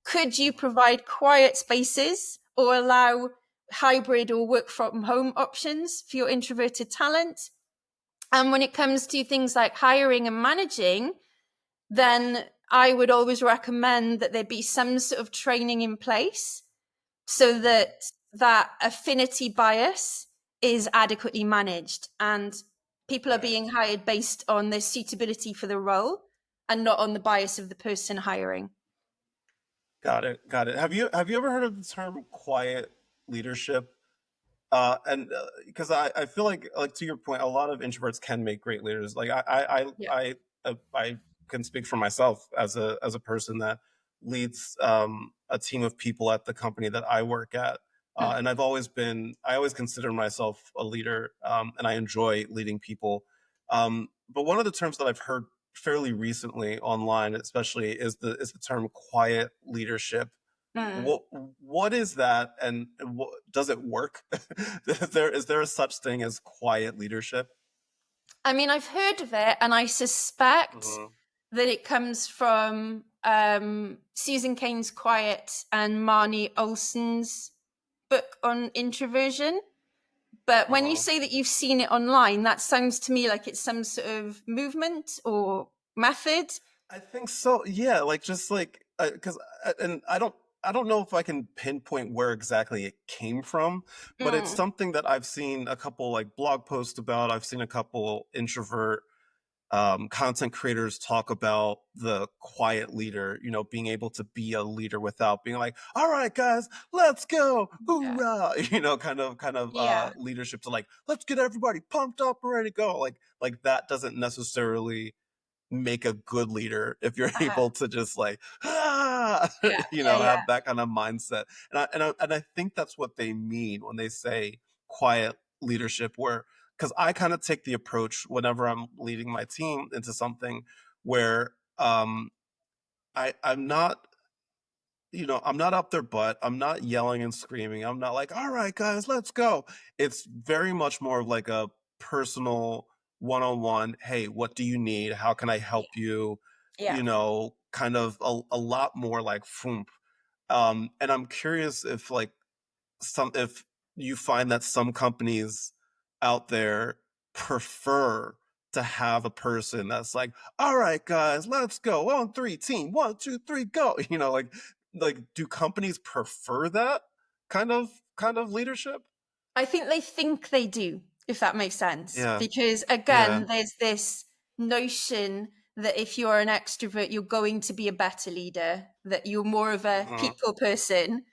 Could you provide quiet spaces or allow hybrid or work from home options for your introverted talent? And when it comes to things like hiring and managing, then I would always recommend that there be some sort of training in place so that that affinity bias is adequately managed and people are Right. being hired based on their suitability for the role and not on the bias of the person hiring. Got it. Got it. Have you ever heard of the term quiet leadership? And because I feel like to your point, a lot of introverts can make great leaders. Like Yeah. I can speak for myself as a person that leads a team of people at the company that I work at. Mm. And I always consider myself a leader, and I enjoy leading people. But one of the terms that I've heard fairly recently online, especially, is the term quiet leadership. Mm. What is that, and does it work? Is there a such thing as quiet leadership? I mean, I've heard of it, and I suspect Hmm. that it comes from Susan Cain's Quiet and Marnie Olson's book on introversion. But when you Hmm. say that you've seen it online, that sounds to me like it's some sort of movement or method. I think so. Yeah, like just like because and I don't know if I can pinpoint where exactly it came from, but it's Mm, something that I've seen a couple like blog posts about. I've seen a couple introvert content creators talk about the quiet leader, being able to be a leader without being like, all right, guys, let's go. yeah. Hoorah. Kind of Yeah. leadership to like, let's get everybody pumped up and ready to go. Like that doesn't necessarily make a good leader if you're Uh-huh. able to just like Yeah. Yeah. Yeah. have that kind of mindset. And I think that's what they mean when they say quiet leadership, where because I kind of take the approach whenever I'm leading my team into something where I'm not, I'm not up their butt. I'm not yelling and screaming. I'm not like, all right, guys, let's go. It's very much more of like a personal one-on-one. Hey, what do you need? How can I help you? Yeah. Kind of a lot more like foom. And I'm curious if you find that some companies out there prefer to have a person that's like, all right, guys, let's go on three, team, 1, 2, 3, go. Like do companies prefer that kind of leadership? I think they think they do, if that makes sense. Yeah, Because yeah. again, there's this notion that if you're an extrovert, you're going to be a better leader, that you're more of a Hmm. people person,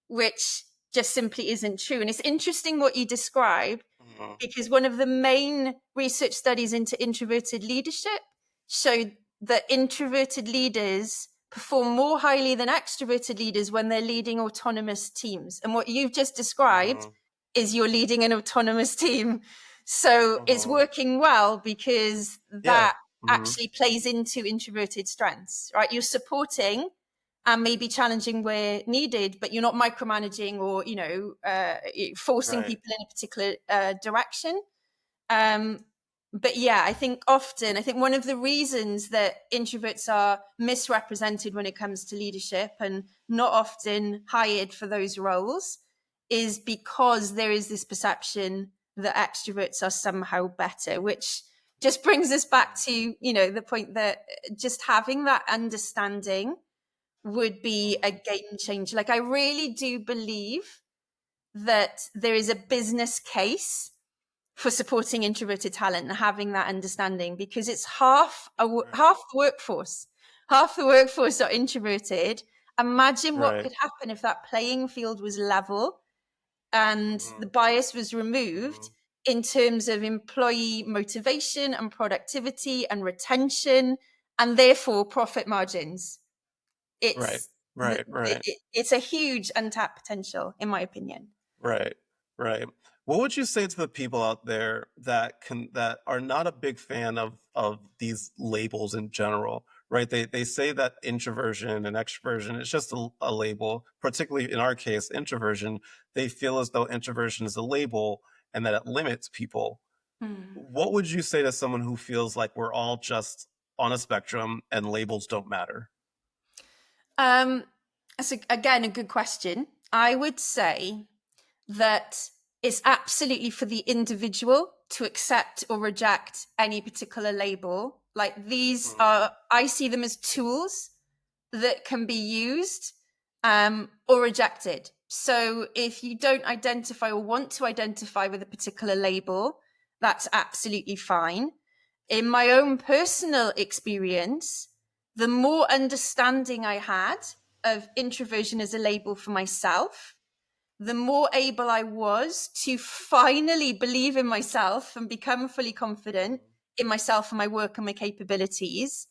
which just simply isn't true. And it's interesting what you describe, Hmm. because one of the main research studies into introverted leadership showed that introverted leaders perform more highly than extroverted leaders when they're leading autonomous teams. And what you've just described Hmm. is you're leading an autonomous team. So it's Hmm. working well because Yeah. that Hmm. actually plays into introverted strengths, right? You're supporting and maybe challenging where needed, but you're not micromanaging or forcing Right. people in a particular direction. Um, but yeah, I think one of the reasons that introverts are misrepresented when it comes to leadership and not often hired for those roles is because there is this perception that extroverts are somehow better, which just brings us back to, the point that just having that understanding would be a Hmm. game changer. Like, I really do believe that there is a business case for supporting introverted talent and having that understanding, because it's Right. half the workforce. Half the workforce are introverted. Imagine what Right. could happen if that playing field was level and the Hmm. bias was Hmm. removed in terms of employee motivation and productivity and retention, and therefore profit margins. Right. It's Right. Right. it's a huge untapped potential, in my opinion. Right, right. What would you say to the people out there that are not a big fan of these labels in general, right? They say that introversion and extroversion is just a label. Particularly in our case, introversion, they feel as though introversion is a label and that it limits people. Hmm. What would you say to someone who feels like we're all just on a spectrum and labels don't matter? Um, that's again a good question. I would say that it's absolutely for the individual to accept or reject any particular label. Like these Mm, are, I see them as tools that can be used or rejected. So if you don't identify or want to identify with a particular label, that's absolutely fine. In my own personal experience, the more understanding I had of introversion as a label for myself, the more able I was to finally believe in myself and become fully confident mm, in myself and my work and my capabilities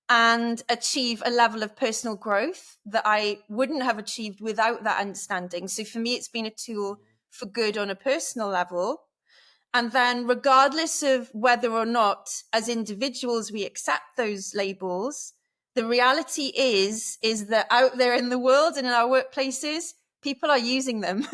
and achieve a level of personal growth that I wouldn't have achieved without that understanding. So for me, it's been a tool mm, for good on a personal level. And then, regardless of whether or not as individuals we accept those labels, the reality is that out there in the world and in our workplaces, people are using them.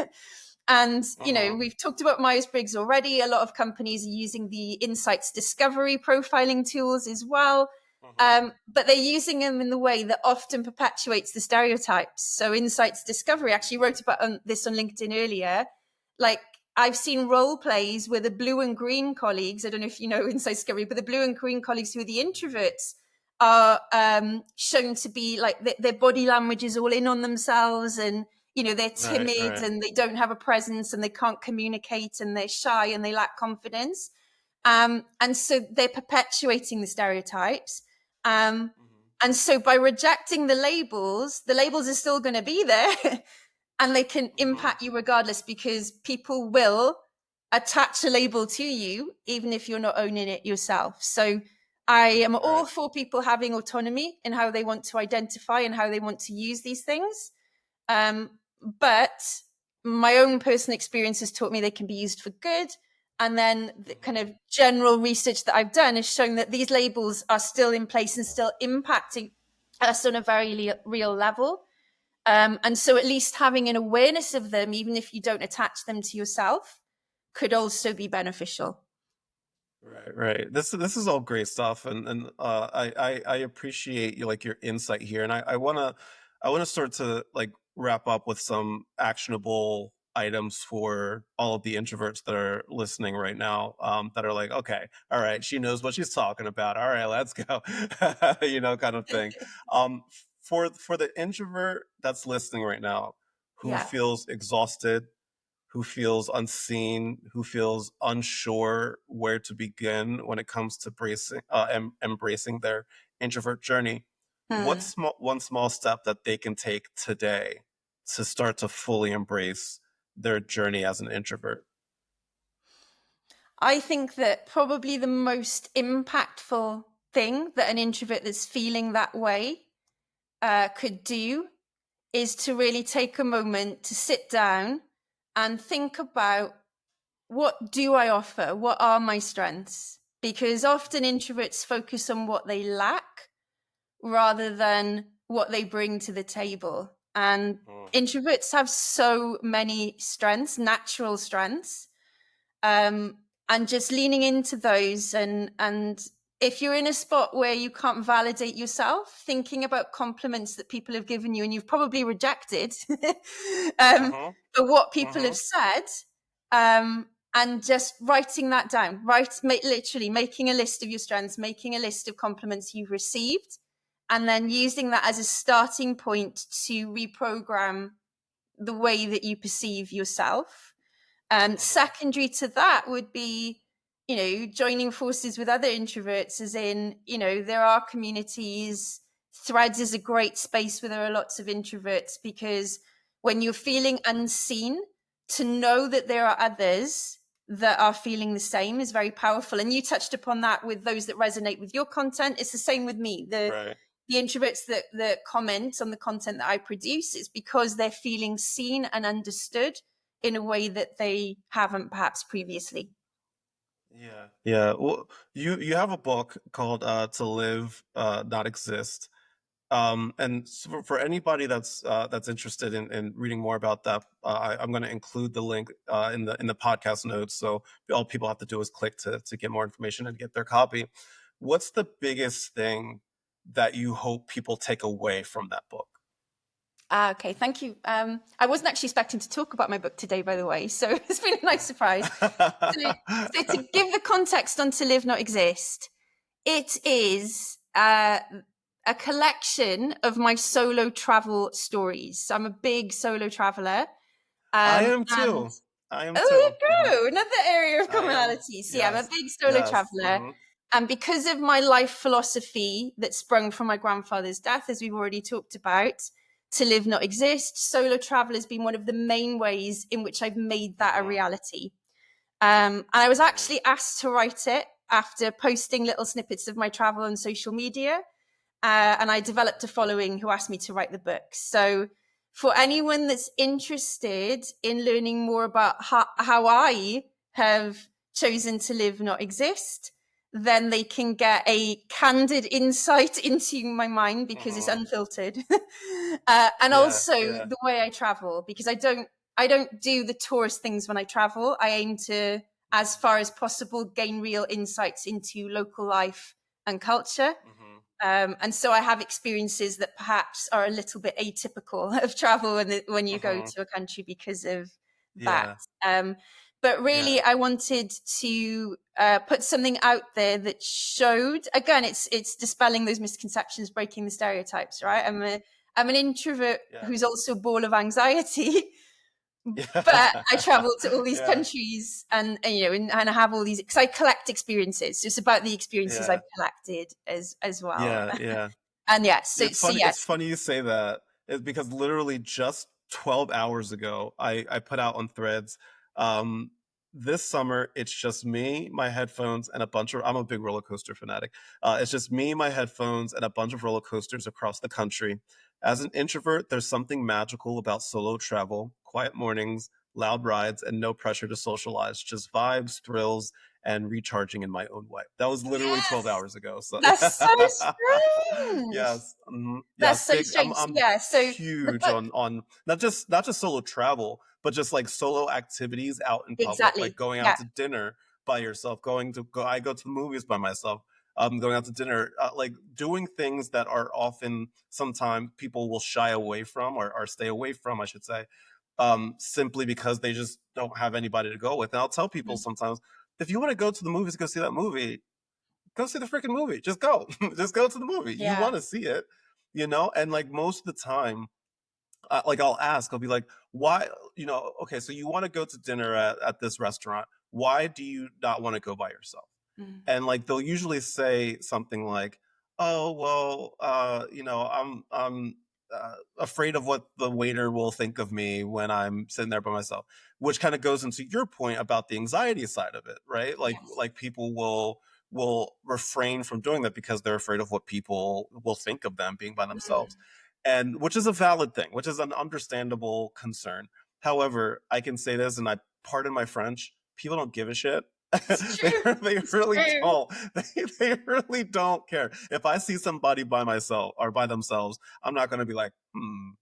And, you know, mhm, we've talked about Myers-Briggs already. A lot of companies are using the insights discovery profiling tools as well. mhm, But they're using them in the way that often perpetuates the stereotypes. So Insights Discovery actually wrote about this on LinkedIn earlier. Like I've seen role plays where the blue and green colleagues, I don't know if you know Insights Discovery, but the blue and green colleagues who are the introverts are shown to be like their body language is all in on themselves, and you know they're right, timid right. and they don't have a presence and they can't communicate and they're shy and they lack confidence, and so they're perpetuating the stereotypes, Mhm, and so by rejecting the labels are still going to be there and they can mhm, impact you regardless because people will attach a label to you even if you're not owning it yourself. So I am all right. for people having autonomy in how they want to identify and how they want to use these things, but my own personal experience has taught me they can be used for good. And then the kind Mhm, of general research that I've done has shown that these labels are still in place and still impacting us on a very real level. And so at least having an awareness of them, even if you don't attach them to yourself, could also be beneficial. right, right. This is all great stuff, and I appreciate you like your insight here, and I wanna start to like wrap up with some actionable items for all of the introverts that are listening right now, that are like, okay, all right, she knows what she's talking about. All right, let's go, kind of thing. For the introvert that's listening right now, who Yeah. feels exhausted, who feels unseen, who feels unsure where to begin when it comes to embracing their introvert journey. Hmm. One small step that they can take today to start to fully embrace their journey as an introvert? I think that probably the most impactful thing that an introvert that's feeling that way could do is to really take a moment to sit down and think about, what do I offer? What are my strengths? Because often introverts focus on what they lack rather than what they bring to the table. And Mm, introverts have so many strengths, natural strengths, um, and just leaning into those. And if you're in a spot where you can't validate yourself, thinking about compliments that people have given you and you've probably rejected, um, mhm, but what people have mhm, said, and just writing that down, literally making a list of your strengths, making a list of compliments you've received, and then using that as a starting point to reprogram the way that you perceive yourself. mhm, Secondary to that would be, you know, joining forces with other introverts, as in, you know, there are communities. Threads is a great space where there are lots of introverts because when you're feeling unseen, to know that there are others that are feeling the same is very powerful. And you touched upon that with those that resonate with your content. It's the same with me. right. The introverts that comment on the content that I produce, it's because they're feeling seen and understood in a way that they haven't perhaps previously. Yeah. Well, you have a book called "To Live, Not Exist." And for anybody that's interested in reading more about that, I'm going to include the link in the podcast notes. So all people have to do is click to get more information and get their copy. What's the biggest thing that you hope people take away from that book? Okay, thank you. I wasn't actually expecting to talk about my book today, by the way, so it's been a nice surprise. So to give the context on To Live Not Exist, it is a collection of my solo travel stories. So I'm a big solo traveler. I am And too. I am oh, too. there you go, another area of I am. commonality. So yeah, I'm a Yes. big solo Yes. traveler. And because of my life philosophy that sprung from my grandfather's death, as we've already talked about, to live, not exist, solo travel has been one of the main ways in which I've made that a reality. And I was actually asked to write it after posting little snippets of my travel on social media. And I developed a following who asked me to write the book. So, for anyone that's interested in learning more about how I have chosen to live, not exist, then they can get a candid insight into my mind because it's unfiltered, and Yeah. also Yeah. the way I travel. Because I don't do the tourist things when I travel. I aim to, as far as possible, gain real insights into local life and culture. And so I have experiences that perhaps are a little bit atypical of travel when you go to a country because of that. Yeah. Um, but really, Yeah. I wanted to put something out there that showed. Again, it's dispelling those misconceptions, breaking the stereotypes. Right? I'm an introvert Yeah. who's also a ball of anxiety. But I Yeah. travel to all these Yeah. countries and I have all these because I collect experiences. So it's about the experiences Yeah. I've collected as well. Yeah. Yeah. And yeah, so It's yes, funny you say that. It's because literally just 12 hours ago, I put out on Threads, um, this summer, it's just me, my headphones, and a bunch of, I'm a big roller coaster fanatic. It's just me, my headphones, and a bunch of roller coasters across the country. As an introvert, there's something magical about solo travel, quiet mornings, loud rides, and no pressure to socialize, just vibes, thrills, and recharging in my own way. That was literally 12 yes, hours ago. So that's so strange. yes, yeah, That's so big. strange. I'm Yeah. So the huge book, on not just solo travel, but just like solo activities out in public, like exactly. going out Yeah. to dinner by yourself, I go to the movies by myself, going out to dinner, like doing things that are often sometimes people will shy away from or stay away from, I should say, simply because they just don't have anybody to go with. And I'll tell people Mm. sometimes, if you want to go to the movies, go see that movie, go see the freaking movie. Just go. Just go to the movie. You Yeah. want to see it, And like most of the time, like I'll be like, why, okay, so you want to go to dinner at this restaurant. Why do you not want to go by yourself? Mm. And like they'll usually say something like, "Oh well, I'm afraid of what the waiter will think of me when I'm sitting there by myself," which kind of goes into your point about the anxiety side of it, right? Yes. Like people will refrain from doing that because they're afraid of what people will think of them being by themselves, Mm. and which is a valid thing, which is an understandable concern. However, I can say this, and I pardon my French, people don't give a shit. It's true. They It's really true. don't. They really don't care. If I see somebody by myself or by themselves, I'm not going to be like,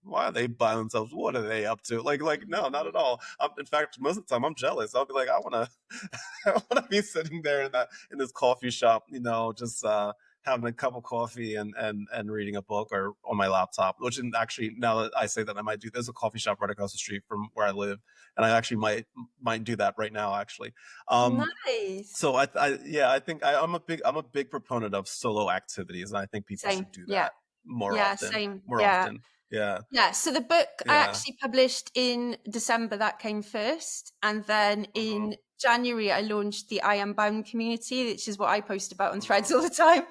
why are they by themselves? What are they up to? No, not at all. In fact, most of the time, I'm jealous. I'll be like, I want to, I want to be sitting there in this coffee shop, just having a cup of coffee and reading a book or on my laptop. Which, actually, now that I say that, I might do. There's a coffee shop right across the street from where I live, and I actually might do that right now. Actually, Nice. so yeah, I think I'm a big proponent of solo activities, and I think people Same. should do Yeah. that more Yeah. often. Same. More Yeah. often. Yeah. Yeah, so the book I Yeah. actually published in December, that came first. And then Hmm. in January, I launched the I Am Bound community, which is what I post about on Threads Hmm. all the time.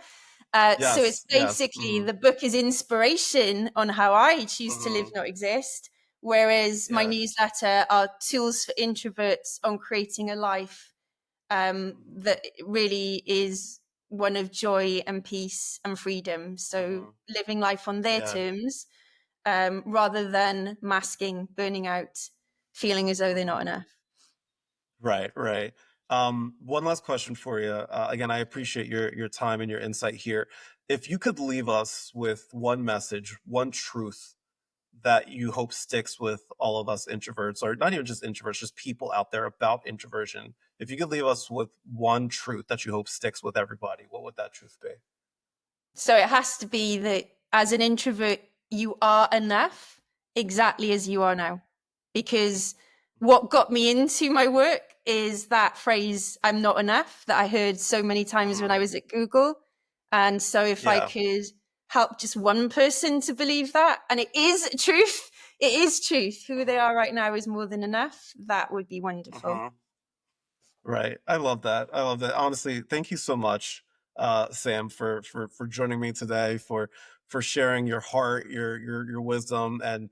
So it's Yes. Yes. basically Hmm. the book is inspiration on how I choose to live, Hmm. not exist. Whereas my Yeah. newsletter are tools for introverts on creating a life that really is one of joy and peace and freedom. So Hmm. living life on their Yeah. terms rather than masking, burning out, feeling as though they're not Hmm. enough. Right. Right. One last question for you. Again, I appreciate your time and your insight here. If you could leave us with one message, one truth that you hope sticks with all of us introverts, or not even just introverts, just people out there about introversion. If you could leave us with one truth that you hope sticks with everybody, what would that truth be? So it has to be that as an introvert, you are enough exactly as you are now. Because what got me into my work is that phrase, I'm not enough, that I heard so many times when I Mhm. was at Google. And so if I Yeah. could help just one person to believe that, and it is truth, it is truth. Who they are right now is more than enough. That would be wonderful. Mhm. Right. I love that. I love that. Honestly, thank you so much, Sam, for joining me today, for sharing your heart, your wisdom, and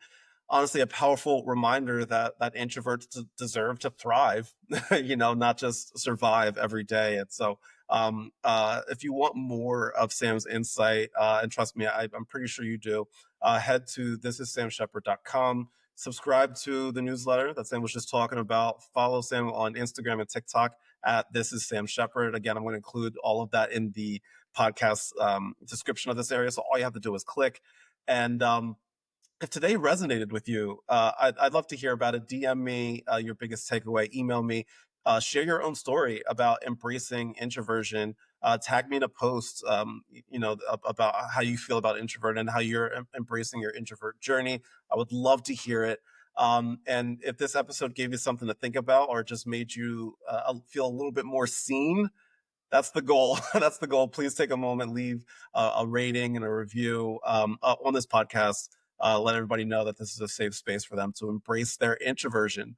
honestly, a powerful reminder that introverts deserve to thrive. Not just survive every day. And so, if you want more of Sam's insight, and trust me, I'm pretty sure you do, head to thisissamsheppard.com. Subscribe to the newsletter that Sam was just talking about. Follow Sam on Instagram and TikTok at This Is Sam Sheppard. Again, I'm going to include all of that in the podcast description of this area. So all you have to do is click. And if today resonated with you, I'd love to hear about it. DM me your biggest takeaway. Email me. Share your own story about embracing introversion. Tag me in a post, about how you feel about introvert and how you're embracing your introvert journey. I would love to hear it. And if this episode gave you something to think about or just made you feel a little bit more seen, that's the goal. That's the goal. Please take a moment, leave a rating and a review on this podcast. Let everybody know that this is a safe space for them to embrace their introversion.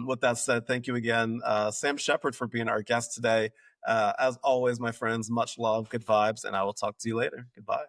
With that said, thank you again, Sam Sheppard, for being our guest today. As always, my friends, much love, good vibes, and I will talk to you later. Goodbye.